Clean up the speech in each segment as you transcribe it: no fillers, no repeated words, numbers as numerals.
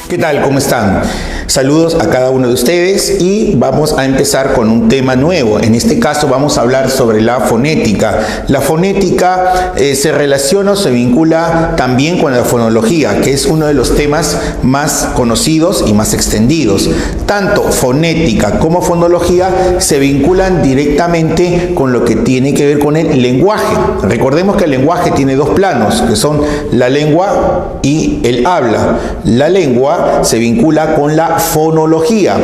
¿Qué tal? ¿Cómo están? Saludos a cada uno de ustedes y vamos a empezar con un tema nuevo. En este caso vamos a hablar sobre la fonética. La fonética se relaciona o se vincula también con la fonología, que es uno de los temas más conocidos y más extendidos. Tanto fonética como fonología se vinculan directamente con lo que tiene que ver con el lenguaje. Recordemos que el lenguaje tiene dos planos, que son la lengua y el habla. La lengua se vincula con la fonología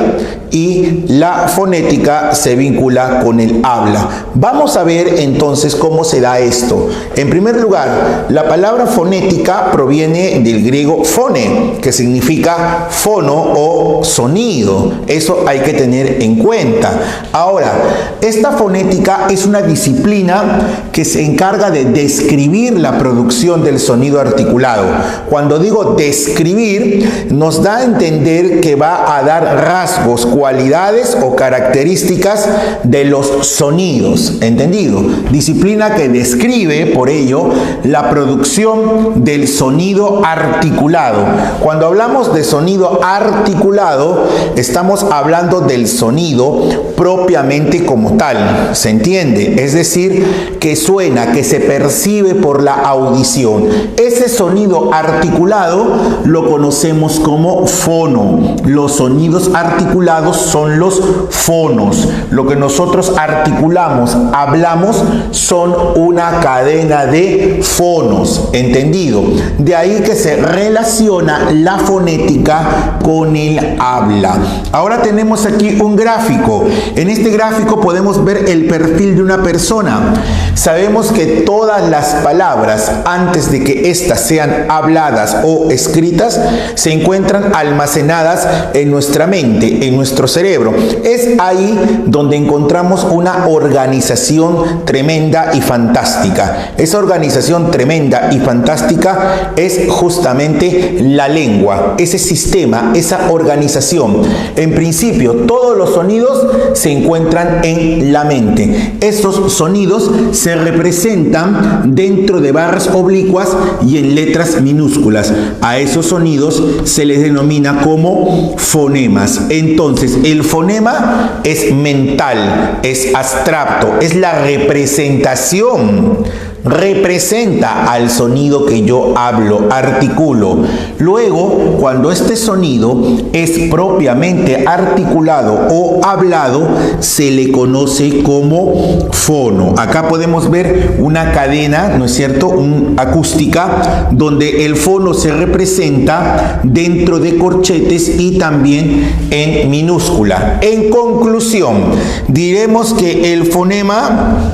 y la fonética se vincula con el habla. Vamos a ver entonces cómo se da esto. En primer lugar, la palabra fonética proviene del griego phone, que significa fono o sonido. Eso hay que tener en cuenta. Ahora, esta fonética es una disciplina que se encarga de describir la producción del sonido articulado. Cuando digo describir, nos da a entender que va a dar rasgos, cualidades o características de los sonidos. ¿Entendido? Disciplina que describe, por ello, la producción del sonido articulado. Cuando hablamos de sonido articulado, estamos hablando del sonido propiamente como tal. ¿Se entiende? Es decir, que suena, que se percibe por la audición. Ese sonido articulado lo conocemos como fono. Los sonidos articulados son los fonos. Lo que nosotros articulamos, hablamos, son una cadena de fonos. ¿Entendido? De ahí que se relaciona la fonética con el habla. Ahora tenemos aquí un gráfico. En este gráfico podemos ver el perfil de una persona. Sabemos que todas las palabras, antes de que éstas sean habladas o escritas, se encuentran almacenadas en nuestra mente, en nuestro cerebro. Es ahí donde encontramos una organización tremenda y fantástica. Esa organización tremenda y fantástica es justamente la lengua, ese sistema, esa organización. En principio, todos los sonidos se encuentran en la mente. Estos sonidos se representan dentro de barras oblicuas y en letras minúsculas. A esos sonidos se les denomina como fonemas. Entonces, el fonema es mental, es abstracto, es la representación. Representa al sonido que yo hablo, articulo. Luego, cuando este sonido es propiamente articulado o hablado, se le conoce como fono. Acá podemos ver una cadena, ¿no es cierto?, acústica, donde el fono se representa dentro de corchetes y también en minúscula. En conclusión, diremos que el fonema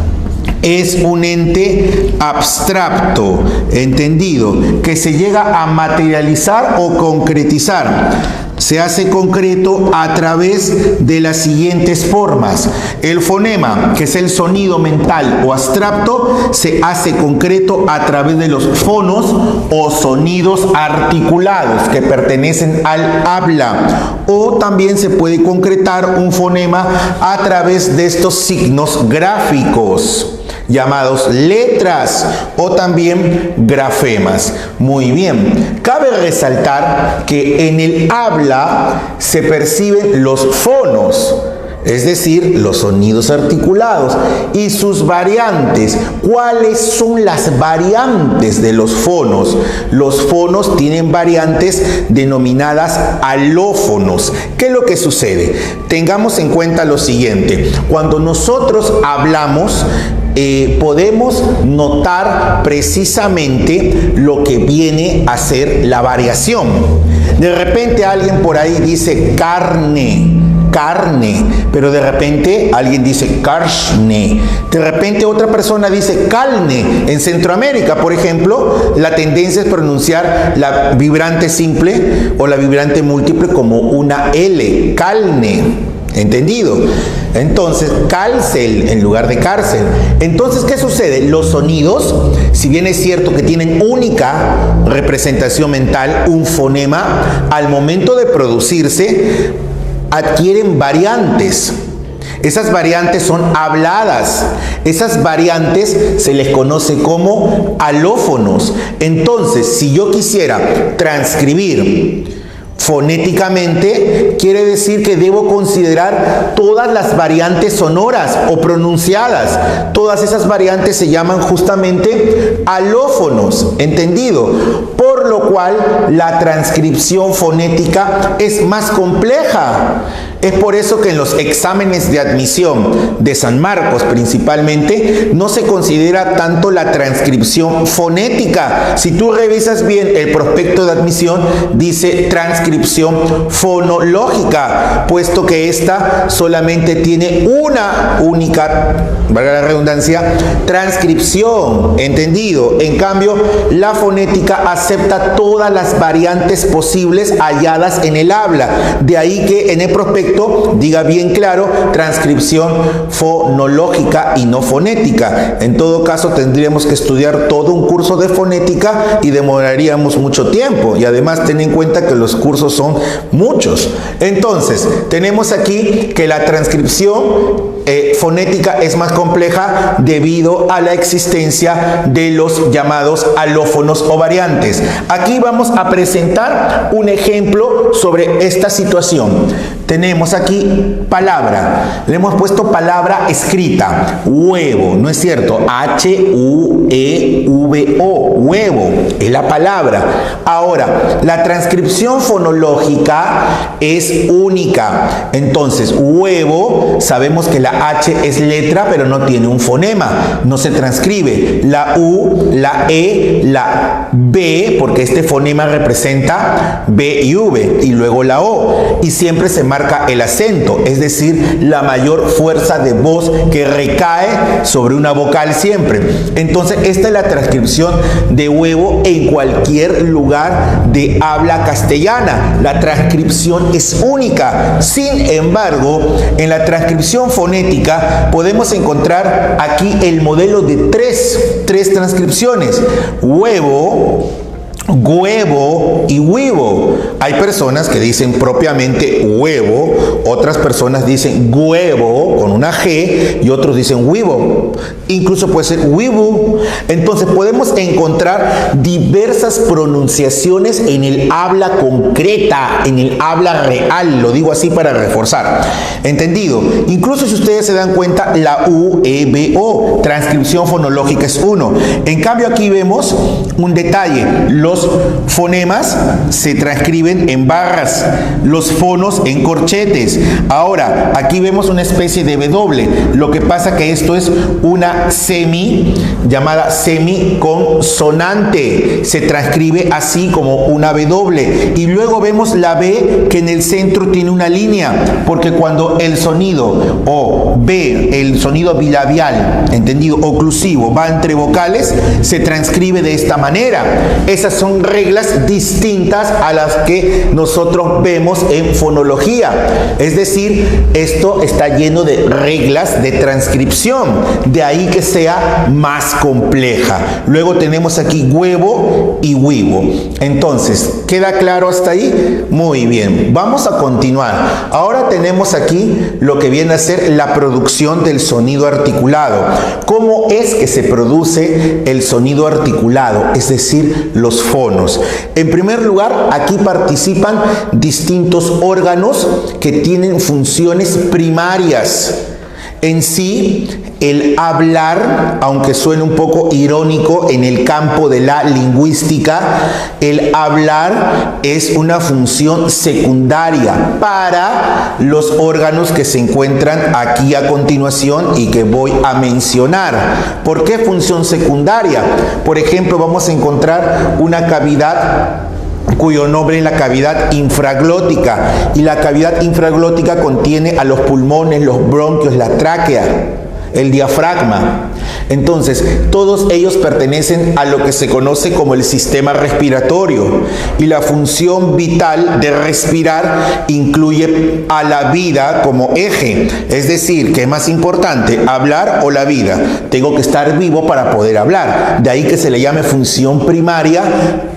es un ente abstracto, entendido, que se llega a materializar o concretizar. Se hace concreto a través de las siguientes formas. El fonema, que es el sonido mental o abstracto, se hace concreto a través de los fonos o sonidos articulados que pertenecen al habla. O también se puede concretar un fonema a través de estos signos gráficos llamados letras o también grafemas. Muy bien, cabe resaltar que en el habla se perciben los fonos, es decir, los sonidos articulados y sus variantes. ¿Cuáles son las variantes de los fonos? Los fonos tienen variantes denominadas alófonos. ¿Qué es lo que sucede? Tengamos en cuenta lo siguiente. Cuando nosotros hablamos, podemos notar precisamente lo que viene a ser la variación. De repente alguien por ahí dice carne, pero de repente alguien dice carne. De repente otra persona dice calne. En Centroamérica, por ejemplo, la tendencia es pronunciar la vibrante simple o la vibrante múltiple como una L, calne. ¿Entendido? Entonces, cárcel en lugar de cárcel. Entonces, ¿qué sucede? Los sonidos, si bien es cierto que tienen única representación mental, un fonema, al momento de producirse, adquieren variantes. Esas variantes son habladas. Esas variantes se les conoce como alófonos. Entonces, si yo quisiera transcribir Fonéticamente quiere decir que debo considerar todas las variantes sonoras o pronunciadas. Todas esas variantes se llaman justamente alófonos, ¿entendido? Por lo cual la transcripción fonética es más compleja. Es por eso que en los exámenes de admisión de San Marcos principalmente no se considera tanto la transcripción fonética. Si tú revisas bien el prospecto de admisión, dice transcripción fonológica, puesto que esta solamente tiene una única, valga la redundancia, transcripción, ¿entendido? En cambio, la fonética acepta todas las variantes posibles halladas en el habla. De ahí que en el prospecto diga bien claro, transcripción fonológica y no fonética. En todo caso, tendríamos que estudiar todo un curso de fonética y demoraríamos mucho tiempo. Y además, ten en cuenta que los cursos son muchos. Entonces, tenemos aquí que la transcripción fonética es más compleja debido a la existencia de los llamados alófonos o variantes. Aquí vamos a presentar un ejemplo sobre esta situación. Tenemos aquí palabra, le hemos puesto palabra escrita, huevo, ¿no es cierto? H-U-E-V-O, huevo, es la palabra. Ahora, la transcripción fonológica es única. Entonces, huevo, sabemos que la H es letra, pero no tiene un fonema, no se transcribe. La U, la E, la B, porque este fonema representa B y V, y luego la O, y siempre se marca el acento, es decir, la mayor fuerza de voz que recae sobre una vocal siempre. Entonces, esta es la transcripción de huevo en cualquier lugar de habla castellana. La transcripción es única. Sin embargo, en la transcripción fonética podemos encontrar aquí el modelo de tres transcripciones: huevo, huevo y huevo. Hay personas que dicen propiamente huevo, otras personas dicen huevo con una G y otros dicen huevo. Incluso puede ser huevo. Entonces podemos encontrar diversas pronunciaciones en el habla concreta, en el habla real. Lo digo así para reforzar. ¿Entendido? Incluso si ustedes se dan cuenta, la U, E, B, O, transcripción fonológica es 1. En cambio aquí vemos un detalle. Los fonemas se transcriben en barras, los fonos en corchetes. Ahora, aquí vemos una especie de W. Lo que pasa que esto es una semi, llamada semiconsonante. Se transcribe así como una W. Y luego vemos la B, que en el centro tiene una línea, porque cuando el sonido o B, el sonido bilabial, entendido, oclusivo, va entre vocales, se transcribe de esta manera. Esas son reglas distintas a las que nosotros vemos en fonología. Es decir, esto está lleno de reglas de transcripción, de ahí que sea más compleja. Luego tenemos aquí huevo y huevo. Entonces, ¿queda claro hasta ahí? Muy bien, vamos a continuar. Ahora tenemos aquí lo que viene a ser la producción del sonido articulado. ¿Cómo es que se produce el sonido articulado? Es decir, los fonos. En primer lugar, aquí participan distintos órganos que tienen funciones primarias. En sí, el hablar, aunque suene un poco irónico en el campo de la lingüística, el hablar es una función secundaria para los órganos que se encuentran aquí a continuación y que voy a mencionar. ¿Por qué función secundaria? Por ejemplo, vamos a encontrar una cavidad cuyo nombre es la cavidad infraglótica, y la cavidad infraglótica contiene a los pulmones, los bronquios, la tráquea, el diafragma. Entonces, todos ellos pertenecen a lo que se conoce como el sistema respiratorio, y la función vital de respirar incluye a la vida como eje. Es decir, ¿qué es más importante, hablar o la vida? Tengo que estar vivo para poder hablar. De ahí que se le llame función primaria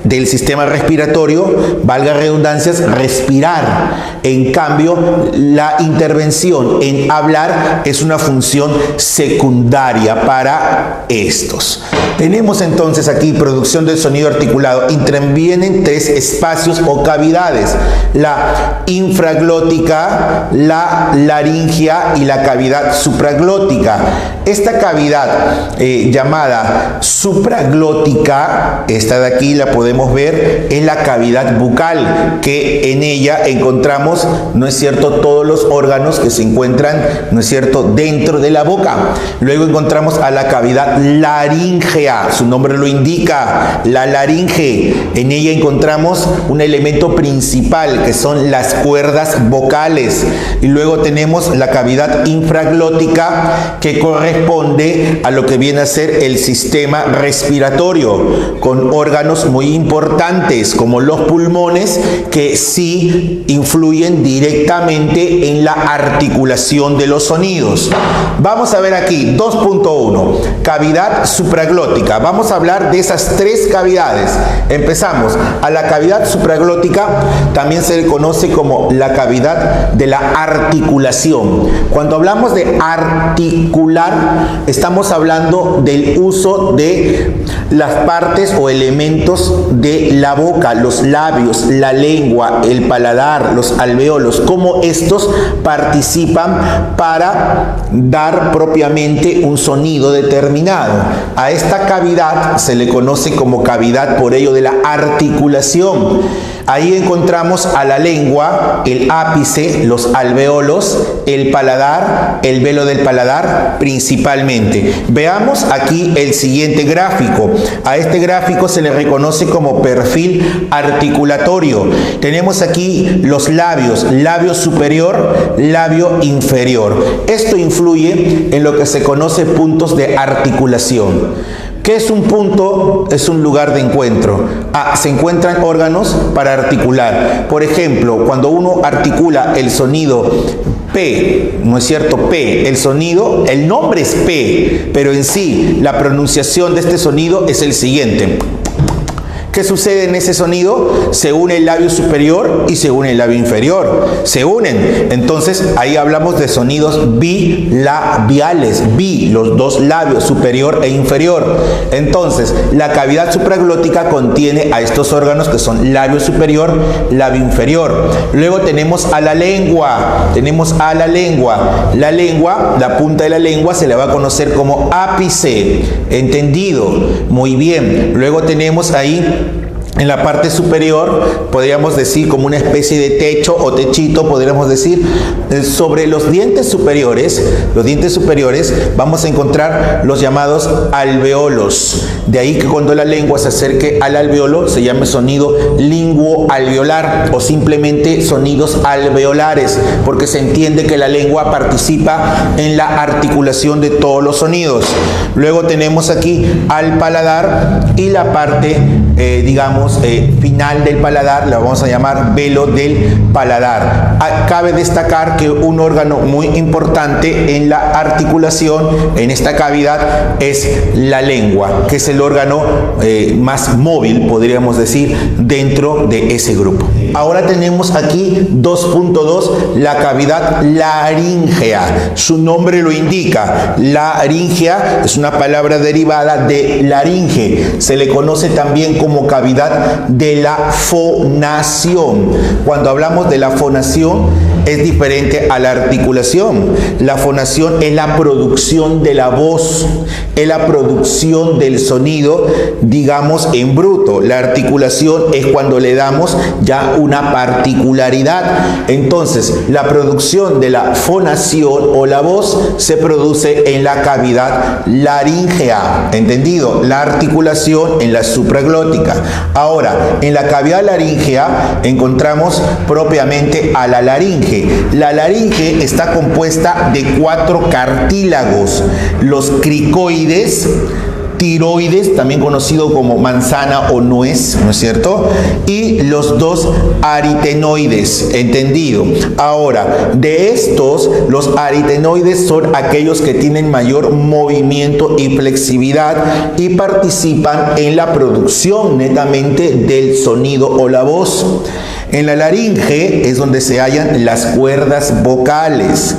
del sistema respiratorio, valga redundancias, respirar. En cambio, la intervención en hablar es una función secundaria para para estos. Tenemos entonces aquí producción del sonido articulado. Intervienen tres espacios o cavidades: la infraglótica, la laringea y la cavidad supraglótica. Esta cavidad llamada supraglótica, esta de aquí la podemos ver, es la cavidad bucal, que en ella encontramos, ¿no es cierto?, todos los órganos que se encuentran, ¿no es cierto?, dentro de la boca. Luego encontramos a la cavidad laríngea, su nombre lo indica, la laringe. En ella encontramos un elemento principal, que son las cuerdas vocales. Y luego tenemos la cavidad infraglótica, que corresponde a lo que viene a ser el sistema respiratorio, con órganos muy importantes como los pulmones, que sí influyen directamente en la articulación de los sonidos. Vamos a ver aquí 2.1, cavidad supraglótica. Vamos a hablar de esas tres cavidades. Empezamos. A la cavidad supraglótica también se le conoce como la cavidad de la articulación. Cuando hablamos de articular, estamos hablando del uso de las partes o elementos de la boca, los labios, la lengua, el paladar, los alvéolos, cómo estos participan para dar propiamente un sonido determinado. A esta cavidad se le conoce como cavidad por ello de la articulación. Ahí encontramos a la lengua, el ápice, los alvéolos, el paladar, el velo del paladar principalmente. Veamos aquí el siguiente gráfico. A este gráfico se le reconoce como perfil articulatorio. Tenemos aquí los labios, labio superior, labio inferior. Esto influye en lo que se conoce puntos de articulación. ¿Qué es un punto? Es un lugar de encuentro. Se encuentran órganos para articular. Por ejemplo, cuando uno articula el sonido P, ¿no es cierto? P, el sonido, el nombre es P, pero en sí la pronunciación de este sonido es el siguiente. ¿Qué sucede en ese sonido? Se une el labio superior y se une el labio inferior. Se unen. Entonces, ahí hablamos de sonidos bilabiales. Bi, los dos labios, superior e inferior. Entonces, la cavidad supraglótica contiene a estos órganos que son labio superior, labio inferior. Luego tenemos a la lengua. Tenemos a la lengua. La lengua, la punta de la lengua se le va a conocer como ápice. ¿Entendido? Muy bien. Luego tenemos ahí en la parte superior, podríamos decir como una especie de techo o techito, podríamos decir, sobre los dientes superiores vamos a encontrar los llamados alveolos. De ahí que cuando la lengua se acerque al alveolo se llame sonido linguoalveolar o simplemente sonidos alveolares, porque se entiende que la lengua participa en la articulación de todos los sonidos. Luego tenemos aquí al paladar y la parte final del paladar la vamos a llamar velo del paladar. Cabe destacar que un órgano muy importante en la articulación, en esta cavidad, es la lengua, que es el órgano más móvil, podríamos decir, dentro de ese grupo. Ahora tenemos aquí 2.2, la cavidad laríngea. Su nombre lo indica. Laríngea es una palabra derivada de laringe. Se le conoce también como cavidad de la fonación. Cuando hablamos de la fonación, es diferente a la articulación. La fonación es la producción de la voz, es la producción del sonido, digamos, en bruto. La articulación es cuando le damos ya una particularidad. Entonces, la producción de la fonación o la voz se produce en la cavidad laríngea. ¿Entendido? La articulación en la supraglótica. Ahora, en la cavidad laríngea encontramos propiamente a la laringe. La laringe está compuesta de 4 cartílagos: los cricoides, tiroides, también conocido como manzana o nuez, ¿no es cierto? Y los 2 aritenoides, ¿entendido? Ahora, de estos, los aritenoides son aquellos que tienen mayor movimiento y flexibilidad y participan en la producción netamente del sonido o la voz. En la laringe es donde se hallan las cuerdas vocales,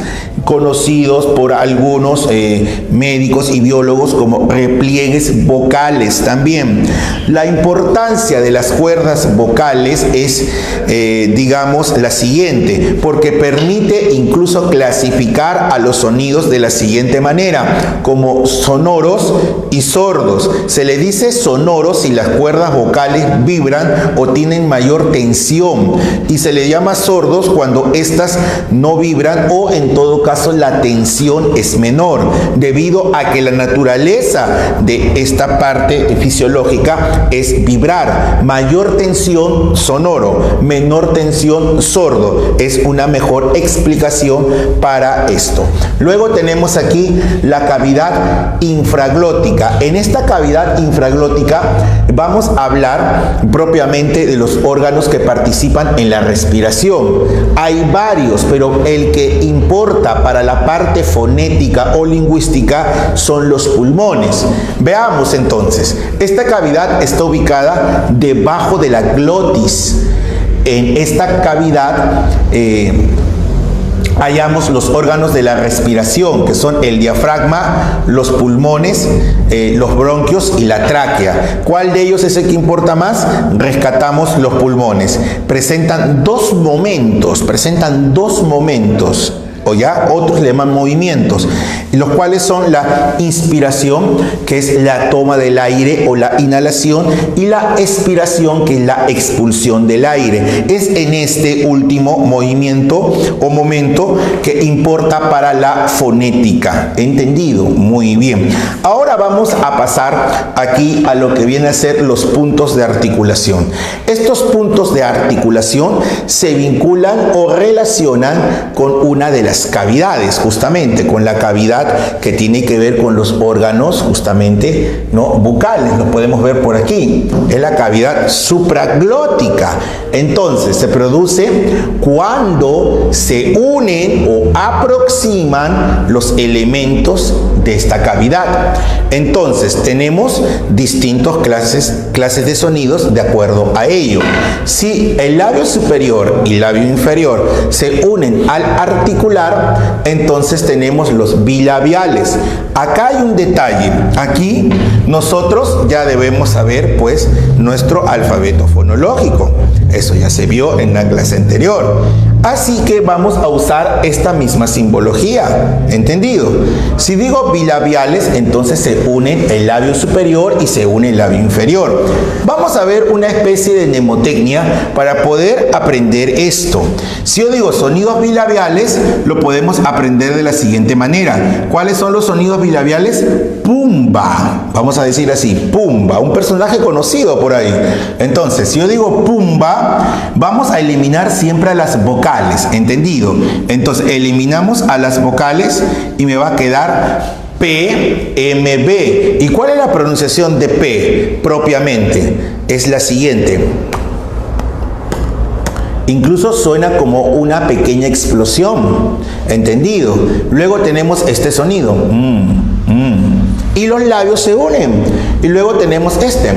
conocidos por algunos médicos y biólogos como repliegues vocales también. La importancia de las cuerdas vocales es, digamos, la siguiente, porque permite incluso clasificar a los sonidos de la siguiente manera, como sonoros y sordos. Se le dice sonoros si las cuerdas vocales vibran o tienen mayor tensión, y se le llama sordos cuando éstas no vibran o en todo caso la tensión es menor, debido a que la naturaleza de esta parte fisiológica es vibrar. Mayor tensión, sonoro; menor tensión, sordo. Es una mejor explicación para esto. Luego tenemos aquí la cavidad infraglótica. En esta cavidad infraglótica vamos a hablar propiamente de los órganos que participan en la respiración. Hay varios, pero el que importa para la parte fonética o lingüística son los pulmones. Veamos entonces, esta cavidad está ubicada debajo de la glotis. En esta cavidad hallamos los órganos de la respiración, que son el diafragma, los pulmones, los bronquios y la tráquea. ¿Cuál de ellos es el que importa más? Rescatamos los pulmones. Presentan dos momentos, o ya otros le llaman movimientos, los cuales son la inspiración, que es la toma del aire o la inhalación, y la expiración, que es la expulsión del aire. Es en este último movimiento o momento que importa para la fonética. ¿Entendido? Muy bien. Ahora vamos a pasar aquí a lo que viene a ser los puntos de articulación. Estos puntos de articulación se vinculan o relacionan con una de las cavidades, justamente con la cavidad que tiene que ver con los órganos, justamente, ¿no?, bucales. Lo podemos ver por aquí, es la cavidad supraglótica. Entonces se produce cuando se unen o aproximan los elementos de esta cavidad. Entonces tenemos distintas clases de sonidos de acuerdo a ello. Si el labio superior y labio inferior se unen al articular, entonces tenemos los bilabiales. Acá hay un detalle. Aquí nosotros ya debemos saber pues nuestro alfabeto fonológico. Eso ya se vio en la clase anterior. Así que vamos a usar esta misma simbología. ¿Entendido? Si digo bilabiales, entonces se une el labio superior y se une el labio inferior. Vamos a ver una especie de mnemotecnia para poder aprender esto. Si yo digo sonidos bilabiales, lo podemos aprender de la siguiente manera. ¿Cuáles son los sonidos bilabiales? Pumba. Vamos a decir así, Pumba, un personaje conocido por ahí. Entonces, si yo digo Pumba, vamos a eliminar siempre a las vocales. ¿Entendido? Entonces eliminamos a las vocales y me va a quedar P, M, B. ¿Y cuál es la pronunciación de P propiamente? Es la siguiente. Incluso suena como una pequeña explosión. ¿Entendido? Luego tenemos este sonido. Y los labios se unen. Y luego tenemos este.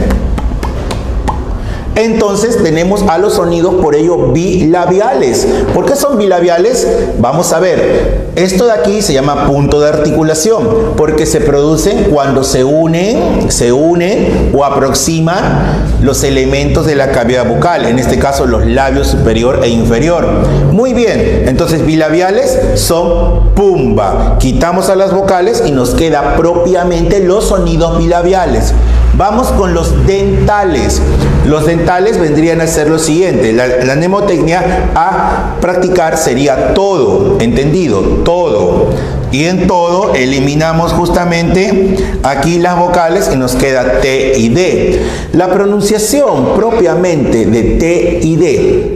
Entonces tenemos a los sonidos, por ello, bilabiales. ¿Por qué son bilabiales? Vamos a ver. Esto de aquí se llama punto de articulación, porque se producen cuando se unen o aproximan los elementos de la cavidad bucal, en este caso los labios superior e inferior. Muy bien, entonces bilabiales son Pumba. Quitamos a las vocales y nos queda propiamente los sonidos bilabiales. Vamos con los dentales. Los dentales vendrían a ser lo siguiente. La mnemotecnia a practicar sería todo. ¿Entendido? Todo. Y en todo eliminamos justamente aquí las vocales y nos queda T y D. La pronunciación propiamente de T y D.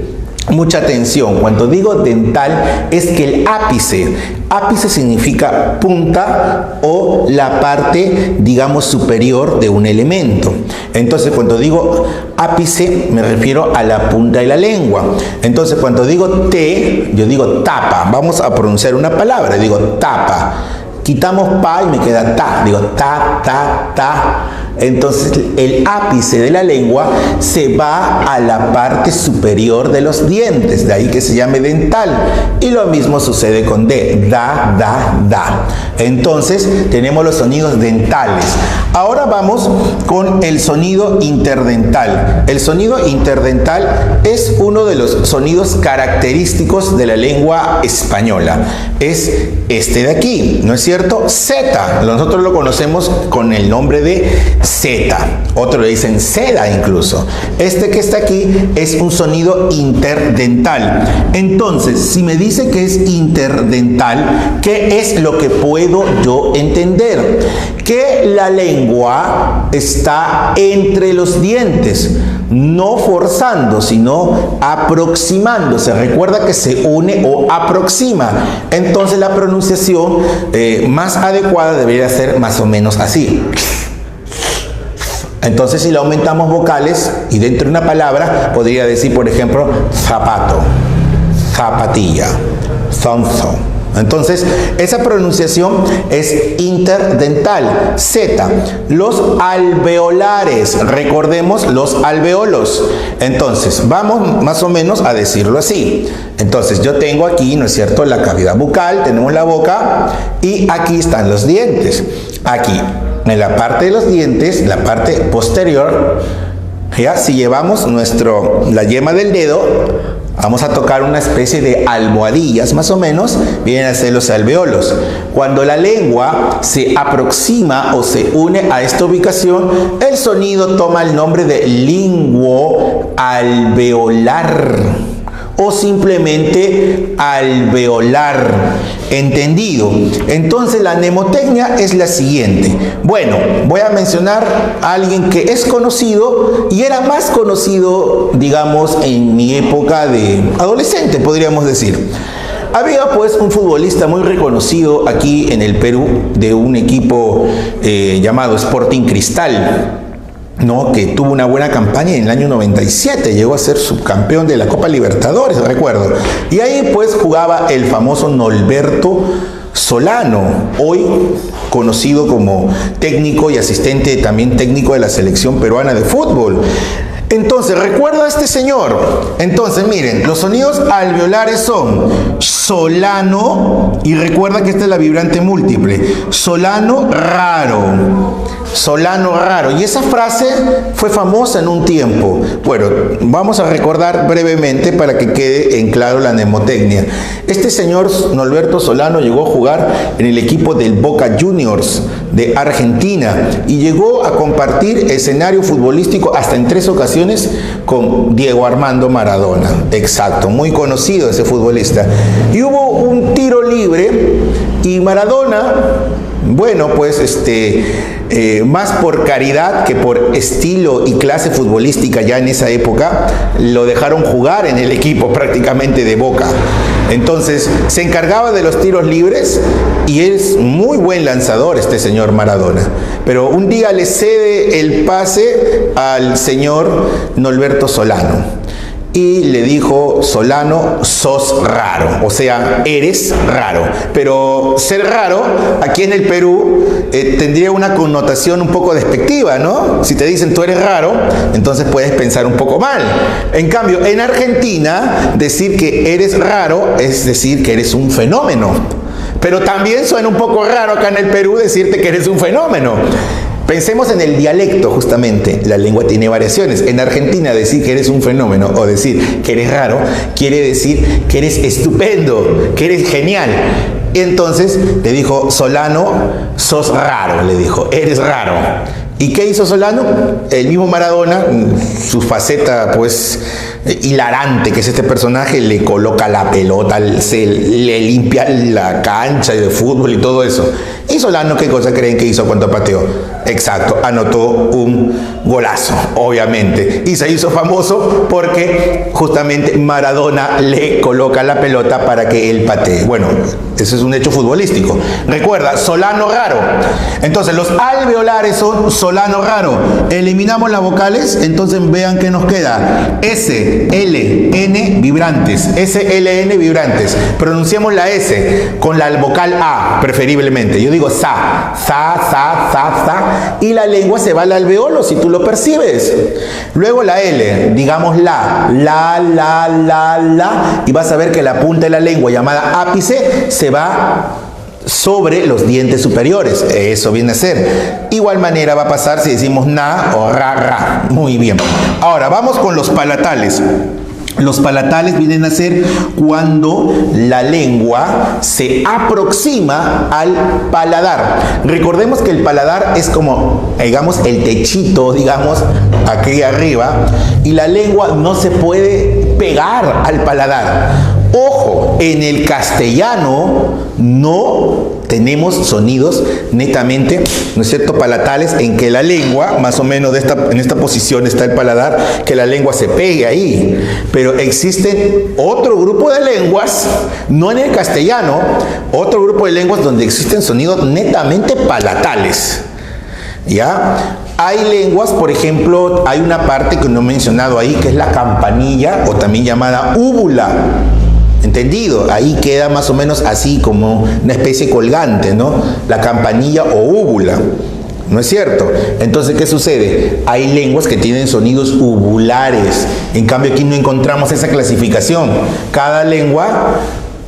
Mucha atención, cuando digo dental es que el ápice significa punta o la parte, digamos, superior de un elemento. Entonces, cuando digo ápice, me refiero a la punta de la lengua. Entonces, cuando digo T, yo digo tapa. Vamos a pronunciar una palabra, digo tapa. Quitamos pa y me queda ta. Digo ta, ta, ta. entonces el ápice de la lengua se va a la parte superior de los dientes, de ahí que se llame dental. Y lo mismo sucede con D, da, da, da. Entonces tenemos los sonidos dentales. Ahora vamos con el sonido interdental. El sonido interdental es uno de los sonidos característicos de la lengua española. Es este de aquí, ¿no es cierto? Z. Nosotros lo conocemos con el nombre de Z. Otros le dicen seda incluso. Este que está aquí es un sonido interdental. Entonces, si me dice que es interdental, ¿qué es lo que puedo yo entender? Que la lengua está entre los dientes, no forzando, sino aproximándose. Recuerda que se une o aproxima. Entonces la pronunciación más adecuada debería ser más o menos así. Entonces, si le aumentamos vocales y dentro de una palabra podría decir, por ejemplo, zapato, zapatilla, zonzo. Entonces, esa pronunciación es interdental. Z. Los alveolares. Recordemos los alveolos. Entonces, vamos más o menos a decirlo así. Entonces, yo tengo aquí, ¿no es cierto?, la cavidad bucal, tenemos la boca y aquí están los dientes. Aquí, en la parte de los dientes, la parte posterior, ya, si llevamos la yema del dedo, vamos a tocar una especie de almohadillas, más o menos, vienen a ser los alveolos. Cuando la lengua se aproxima o se une a esta ubicación, el sonido toma el nombre de linguo alveolar o simplemente alveolar. ¿Entendido? Entonces la mnemotecnia es la siguiente. Bueno, voy a mencionar a alguien que es conocido y era más conocido, digamos, en mi época de adolescente, podríamos decir. Había pues un futbolista muy reconocido aquí en el Perú de un equipo llamado Sporting Cristal, ¿no?, que tuvo una buena campaña en el año 97, llegó a ser subcampeón de la Copa Libertadores, recuerdo. Y ahí pues jugaba el famoso Norberto Solano, hoy conocido como técnico y asistente también técnico de la selección peruana de fútbol. Entonces, ¿recuerda a este señor? Entonces, miren, los sonidos alveolares son solano, y recuerda que esta es la vibrante múltiple, solano raro, solano raro. Y esa frase fue famosa en un tiempo. Bueno, vamos a recordar brevemente para que quede en claro la mnemotecnia. Este señor Norberto Solano llegó a jugar en el equipo del Boca Juniors de Argentina y llegó a compartir escenario futbolístico hasta en 3 ocasiones con Diego Armando Maradona. Exacto, muy conocido ese futbolista. Y hubo un tiro libre y Maradona, bueno, pues más por caridad que por estilo y clase futbolística ya en esa época, lo dejaron jugar en el equipo prácticamente de Boca. Entonces se encargaba de los tiros libres y es muy buen lanzador este señor Maradona. Pero un día le cede el pase al señor Norberto Solano y le dijo: Solano, sos raro, o sea, eres raro. Pero ser raro aquí en el Perú tendría una connotación un poco despectiva, ¿no? Si te dicen tú eres raro, entonces puedes pensar un poco mal. En cambio, en Argentina, decir que eres raro es decir que eres un fenómeno. Pero también suena un poco raro acá en el Perú decirte que eres un fenómeno. Pensemos en el dialecto, justamente. La lengua tiene variaciones. En Argentina, decir que eres un fenómeno o decir que eres raro quiere decir que eres estupendo, que eres genial. Y entonces le dijo: Solano, sos raro, le dijo, eres raro. ¿Y qué hizo Solano? El mismo Maradona, su faceta pues hilarante que es este personaje, le coloca la pelota, le limpia la cancha de fútbol y todo eso. Y Solano, ¿qué cosa creen que hizo cuando pateó? Exacto, anotó un golazo, obviamente. Y se hizo famoso porque justamente Maradona le coloca la pelota para que él patee. Bueno, eso es un hecho futbolístico. Recuerda, Solano raro. Entonces, los alveolares son Solano raro. Eliminamos las vocales, entonces vean qué nos queda. S, L, N vibrantes. S, L, N vibrantes. Pronunciamos la S con la vocal A, preferiblemente. Yo digo digo sa, y la lengua se va al alveolo si tú lo percibes. Luego la L, digamos la, y vas a ver que la punta de la lengua llamada ápice se va sobre los dientes superiores. Eso viene a ser. Igual manera va a pasar si decimos na o ra. Muy bien. Ahora vamos con los palatales. Los palatales vienen a ser cuando la lengua se aproxima al paladar. Recordemos que el paladar es como, digamos, el techito, digamos, aquí arriba, y la lengua no se puede pegar al paladar. Ojo, en el castellano no tenemos sonidos netamente, ¿no es cierto?, palatales, en que la lengua, más o menos en esta posición está el paladar, que la lengua se pegue ahí. Pero existen otro grupo de lenguas, no en el castellano, otro grupo de lenguas donde existen sonidos netamente palatales. ¿Ya? Hay lenguas, por ejemplo, hay una parte que no he mencionado ahí, que es la campanilla, o también llamada úvula. ¿Entendido? Ahí queda más o menos así como una especie colgante, ¿no? La campanilla o úvula. ¿No es cierto? Entonces, ¿qué sucede? Hay lenguas que tienen sonidos uvulares. En cambio, aquí no encontramos esa clasificación. Cada lengua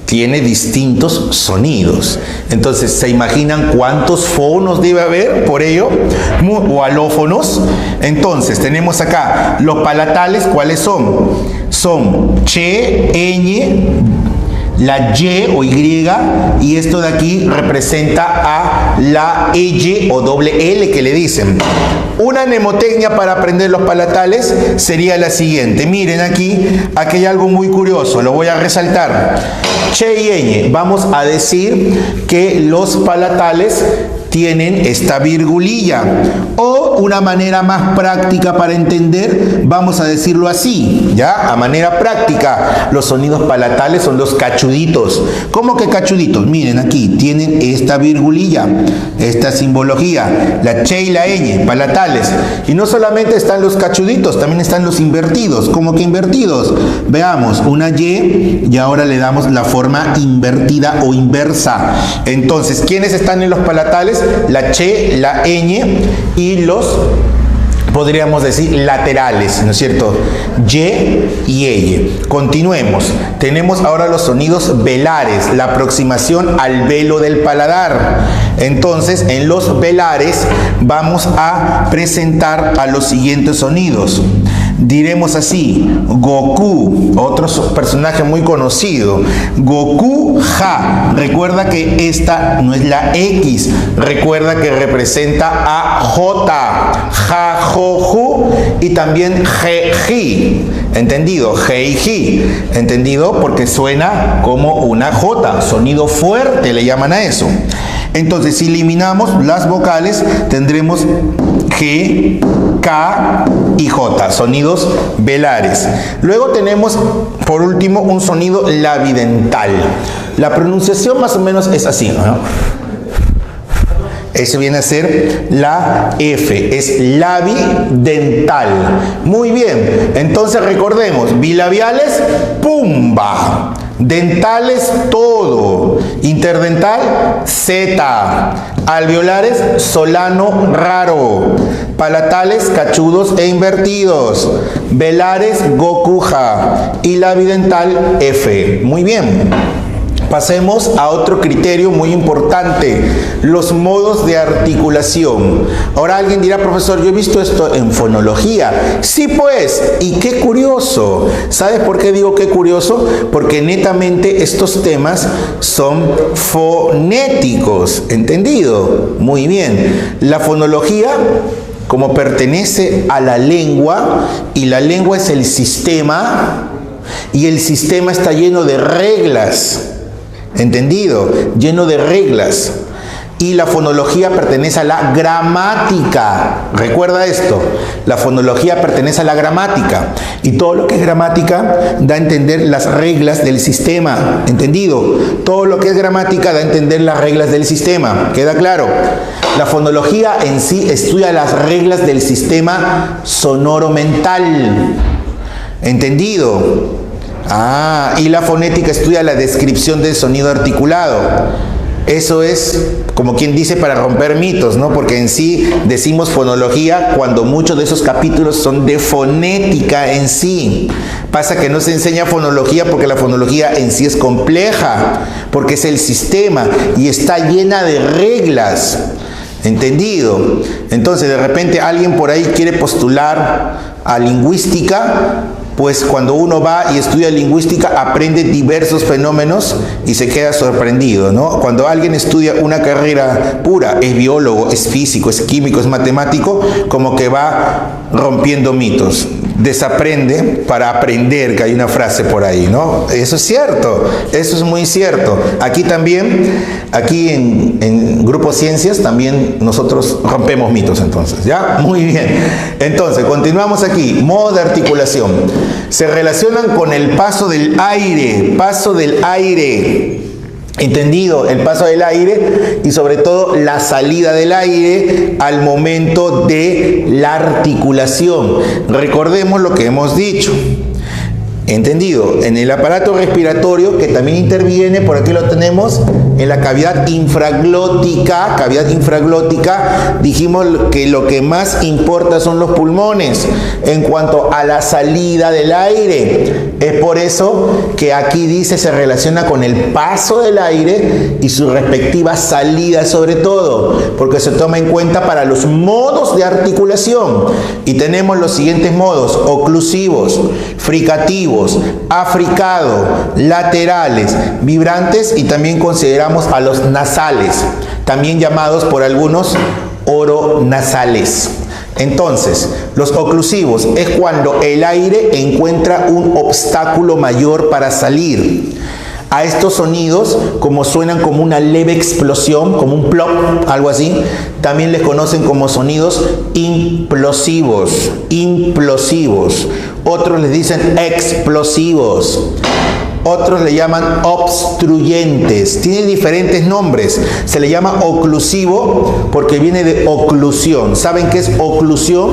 tiene distintos sonidos. Entonces, ¿se imaginan cuántos fonos debe haber por ello? O alófonos. Entonces, tenemos acá los palatales, ¿cuáles son? Son che, ñ, la y o y, y esto de aquí representa a la y o doble L que le dicen. Una mnemotecnia para aprender los palatales sería la siguiente. Miren aquí hay algo muy curioso, lo voy a resaltar. Che y ñ, vamos a decir que los palatales tienen esta virgulilla, o una manera más práctica para entender, vamos a decirlo así, ¿ya? A manera práctica, los sonidos palatales son los cachuditos. ¿Cómo que cachuditos? Miren aquí, tienen esta virgulilla, esta simbología, la che y la ñ, palatales. Y no solamente están los cachuditos, también están los invertidos. ¿Cómo que invertidos? Veamos, una y ahora le damos la forma invertida o inversa. Entonces, ¿quiénes están en los palatales? La che, la ñ y los, podríamos decir, laterales, ¿no es cierto? Y y ell. Continuemos. Tenemos ahora los sonidos velares, la aproximación al velo del paladar. Entonces, en los velares vamos a presentar a los siguientes sonidos. Diremos así: Goku, otro personaje muy conocido. Goku, ja. Recuerda que esta no es la X. Recuerda que representa a J. Ja, jo, ju. Y también je, ji. ¿Entendido? Je y ji. ¿Entendido? Porque suena como una J. Sonido fuerte le llaman a eso. Entonces, si eliminamos las vocales, tendremos G, K y J, sonidos velares. Luego tenemos, por último, un sonido labidental. La pronunciación más o menos es así, ¿no? Eso viene a ser la F, es labidental. Muy bien, entonces recordemos, bilabiales, pumba. Dentales, todo. Interdental, Z. Alveolares, solano, raro. Palatales, cachudos e invertidos. Velares, gokuja. Y labidental, F. Muy bien. Pasemos a otro criterio muy importante, los modos de articulación. Ahora alguien dirá: profesor, yo he visto esto en fonología. Sí, pues, y qué curioso. ¿Sabes por qué digo qué curioso? Porque netamente estos temas son fonéticos. ¿Entendido? Muy bien. La fonología, como pertenece a la lengua, y la lengua es el sistema, y el sistema está lleno de reglas. ¿Entendido? Lleno de reglas. Y la fonología pertenece a la gramática. Recuerda esto, la fonología pertenece a la gramática. Y todo lo que es gramática da a entender las reglas del sistema. ¿Entendido? Todo lo que es gramática da a entender las reglas del sistema. ¿Queda claro? La fonología en sí estudia las reglas del sistema sonoro mental. ¿Entendido? Y la fonética estudia la descripción del sonido articulado. Eso es como quien dice para romper mitos, ¿no? Porque en sí decimos fonología cuando muchos de esos capítulos son de fonética en sí. Pasa que no se enseña fonología porque la fonología en sí es compleja, porque es el sistema y está llena de reglas. ¿Entendido? Entonces de repente alguien por ahí quiere postular a lingüística, pues cuando uno va y estudia lingüística aprende diversos fenómenos y se queda sorprendido, ¿no? Cuando alguien estudia una carrera pura, es biólogo, es físico, es químico, es matemático, como que va rompiendo mitos. Desaprende para aprender, que hay una frase por ahí, ¿no? Eso es cierto, eso es muy cierto. Aquí también, aquí en Grupo Ciencias, también nosotros rompemos mitos entonces, ¿ya? Muy bien. Entonces, continuamos aquí. Modos de articulación. Se relacionan con el paso del aire, ¿entendido? El paso del aire y sobre todo la salida del aire al momento de la articulación. Recordemos lo que hemos dicho. ¿Entendido? En el aparato respiratorio, que también interviene, por aquí lo tenemos, en la cavidad infraglótica, dijimos que lo que más importa son los pulmones en cuanto a la salida del aire. Es por eso que aquí dice se relaciona con el paso del aire y su respectiva salida sobre todo, porque se toma en cuenta para los modos de articulación. Y tenemos los siguientes modos: oclusivos, fricativos, africado, laterales, vibrantes, y también consideramos a los nasales, también llamados por algunos oronasales. Entonces, los oclusivos es cuando el aire encuentra un obstáculo mayor para salir. A estos sonidos, como suenan como una leve explosión, como un plop, algo así, también les conocen como sonidos implosivos. Otros les dicen explosivos. Otros le llaman obstruyentes. Tiene diferentes nombres. Se le llama oclusivo porque viene de oclusión. ¿Saben qué es oclusión?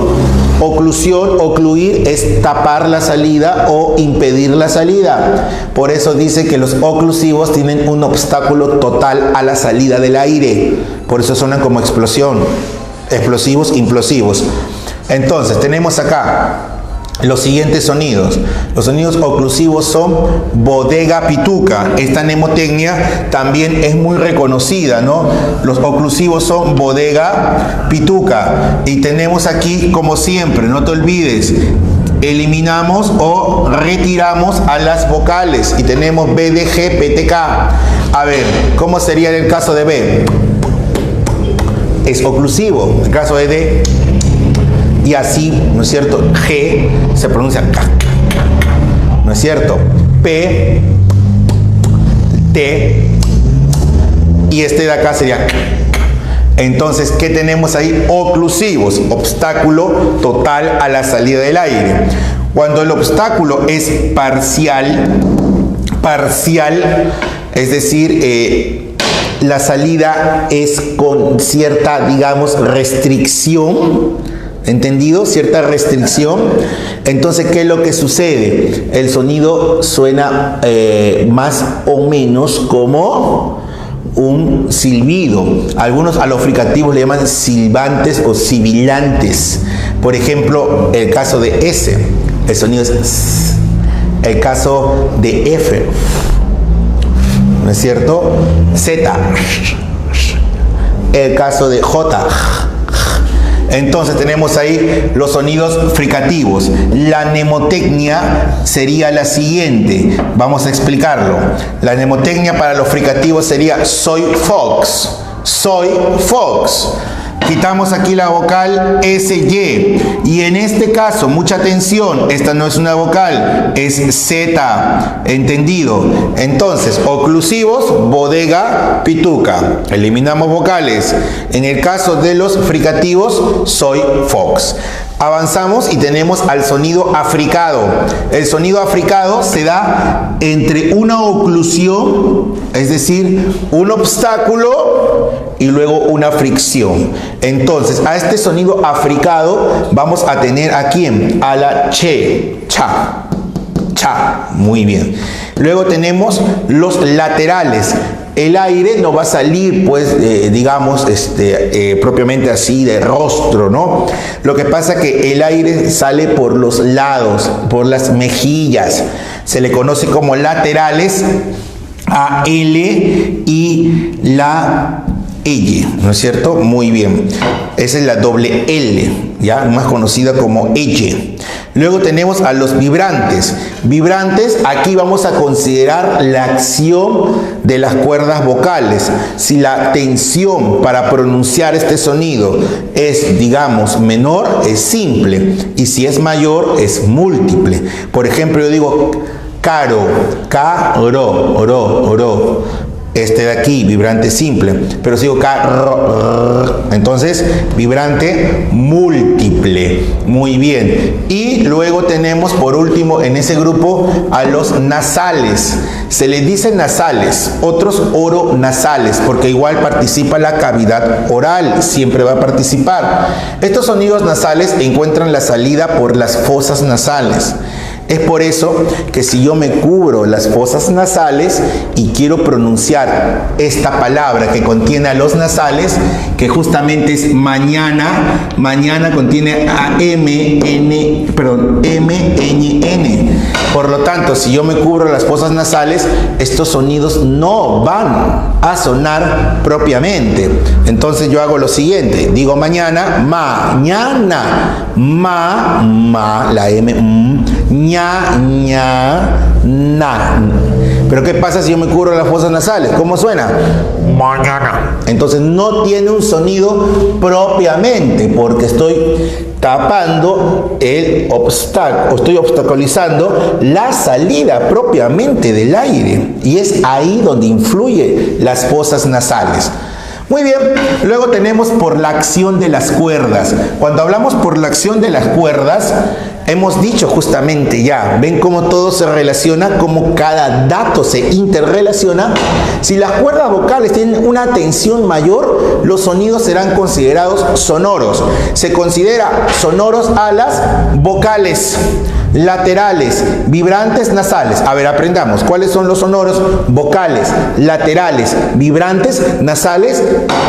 Ocluir es tapar la salida o impedir la salida. Por eso dice que los oclusivos tienen un obstáculo total a la salida del aire. Por eso suenan como explosión. Explosivos, implosivos. Entonces, tenemos acá los siguientes sonidos. Los sonidos oclusivos son bodega pituca. Esta mnemotecnia también es muy reconocida, ¿no? Los oclusivos son bodega pituca. Y tenemos aquí, como siempre, no te olvides, eliminamos o retiramos a las vocales. Y tenemos B, D, G, P, T, K. A ver, ¿cómo sería en el caso de B? Es oclusivo. En el caso de D, y así, ¿no es cierto? G se pronuncia K, ¿no es cierto? P, T, y este de acá sería K. Entonces, ¿qué tenemos ahí? Oclusivos, obstáculo total a la salida del aire. Cuando el obstáculo es parcial, es decir, la salida es con cierta, digamos, restricción. ¿Entendido? Cierta restricción. Entonces, ¿qué es lo que sucede? El sonido suena más o menos como un silbido. Algunos a los fricativos le llaman silbantes o sibilantes. Por ejemplo, el caso de S, el sonido es S. El caso de F, ¿no es cierto? Z. El caso de J. Entonces tenemos ahí los sonidos fricativos. La mnemotecnia sería la siguiente. Vamos a explicarlo. La mnemotecnia para los fricativos sería soy Fox. Soy Fox. Quitamos aquí la vocal SY. Y en este caso, mucha atención, esta no es una vocal, es Z. ¿Entendido? Entonces, oclusivos, bodega, pituca. Eliminamos vocales. En el caso de los fricativos, soy Fox. Avanzamos y tenemos al sonido africado. El sonido africado se da entre una oclusión, es decir, un obstáculo y luego una fricción. Entonces, a este sonido africado vamos a tener ¿a quién? A la che, cha. Muy bien. Luego tenemos los laterales. El aire no va a salir, pues, digamos, propiamente así de rostro, ¿no? Lo que pasa es que el aire sale por los lados, por las mejillas. Se le conoce como laterales a L y la L, ¿no es cierto? Muy bien. Esa es la doble L, ya más conocida como L. Luego tenemos a los vibrantes. Vibrantes, aquí vamos a considerar la acción de las cuerdas vocales. Si la tensión para pronunciar este sonido es, digamos, menor, es simple. Y si es mayor, es múltiple. Por ejemplo, yo digo caro, caro, oro. Este de aquí, vibrante simple, pero si digo caro, entonces vibrante múltiple. Muy bien. Y luego tenemos por último en ese grupo a los nasales. Se les dice nasales, otros oronasales, porque igual participa la cavidad oral, siempre va a participar. Estos sonidos nasales encuentran la salida por las fosas nasales. Es por eso que si yo me cubro las fosas nasales y quiero pronunciar esta palabra que contiene a los nasales, que justamente es mañana, mañana contiene a M, N. Por lo tanto, si yo me cubro las fosas nasales, estos sonidos no van a sonar propiamente. Entonces yo hago lo siguiente, digo mañana, mañana, ma, la M, ña, na. Pero ¿qué pasa si yo me cubro las fosas nasales? ¿Cómo suena? Mañana. Entonces no tiene un sonido propiamente, porque estoy tapando el obstáculo, estoy obstaculizando la salida propiamente del aire. Y es ahí donde influye las fosas nasales. Muy bien, luego tenemos por la acción de las cuerdas. Cuando hablamos por la acción de las cuerdas, hemos dicho justamente ya, ven cómo todo se relaciona, cómo cada dato se interrelaciona. Si las cuerdas vocales tienen una tensión mayor, los sonidos serán considerados sonoros. Se considera sonoros a las vocales, laterales, vibrantes, nasales. A ver, aprendamos. ¿Cuáles son los sonoros? Vocales, laterales, vibrantes, nasales,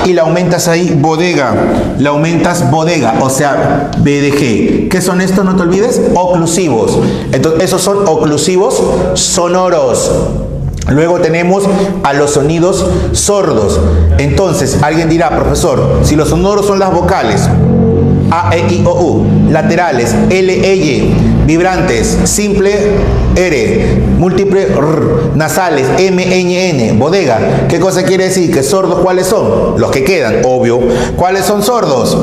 y la aumentas ahí, bodega. La aumentas bodega, o sea, BDG. ¿Qué son estos? No te olvides. Oclusivos. Entonces, esos son oclusivos sonoros. Luego tenemos a los sonidos sordos. Entonces, alguien dirá, profesor, si los sonoros son las vocales, A, E, I, O, U, laterales, L, E, Y, vibrantes, simple, R, múltiple, R, nasales, M, Ñ, N, bodega. ¿Qué cosa quiere decir? Que sordos, ¿cuáles son? Los que quedan, obvio. ¿Cuáles son sordos?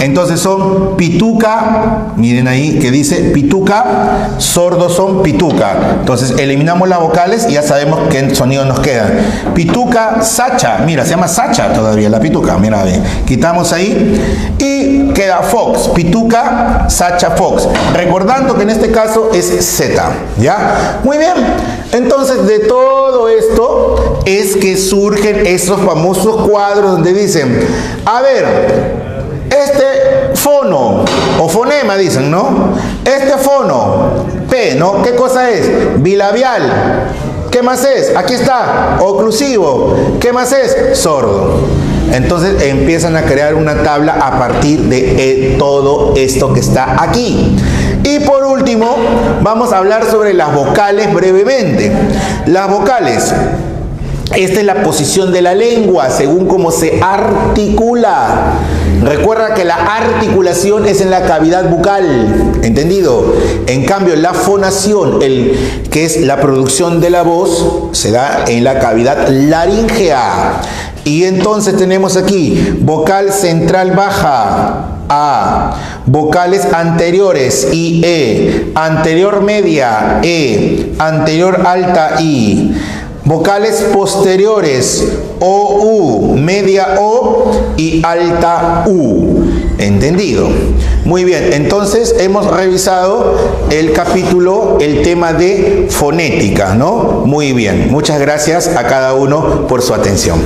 Entonces son pituca, miren ahí que dice pituca, sordos son pituca. Entonces eliminamos las vocales y ya sabemos qué sonidos nos quedan. Pituca, sacha, mira, se llama sacha todavía la pituca, mira, bien. Quitamos ahí y queda fox, pituca, sacha, fox. Recordando que en este caso es Z, ¿ya? Muy bien, entonces de todo esto es que surgen esos famosos cuadros donde dicen, a ver, este fono, o fonema dicen, ¿no? Este fono, P, ¿no? ¿Qué cosa es? Bilabial. ¿Qué más es? Aquí está, oclusivo. ¿Qué más es? Sordo. Entonces empiezan a crear una tabla a partir de todo esto que está aquí. Y por último, vamos a hablar sobre las vocales brevemente. Las vocales. Esta es la posición de la lengua según cómo se articula. Recuerda que la articulación es en la cavidad bucal, ¿entendido? En cambio, la fonación, que es la producción de la voz, se da en la cavidad laríngea. Y entonces tenemos aquí vocal central baja, A, vocales anteriores, I, E, anterior media, E, anterior alta, I, vocales posteriores, O, U, media O y alta U. ¿Entendido? Muy bien, entonces hemos revisado el capítulo, el tema de fonética, ¿no? Muy bien, muchas gracias a cada uno por su atención.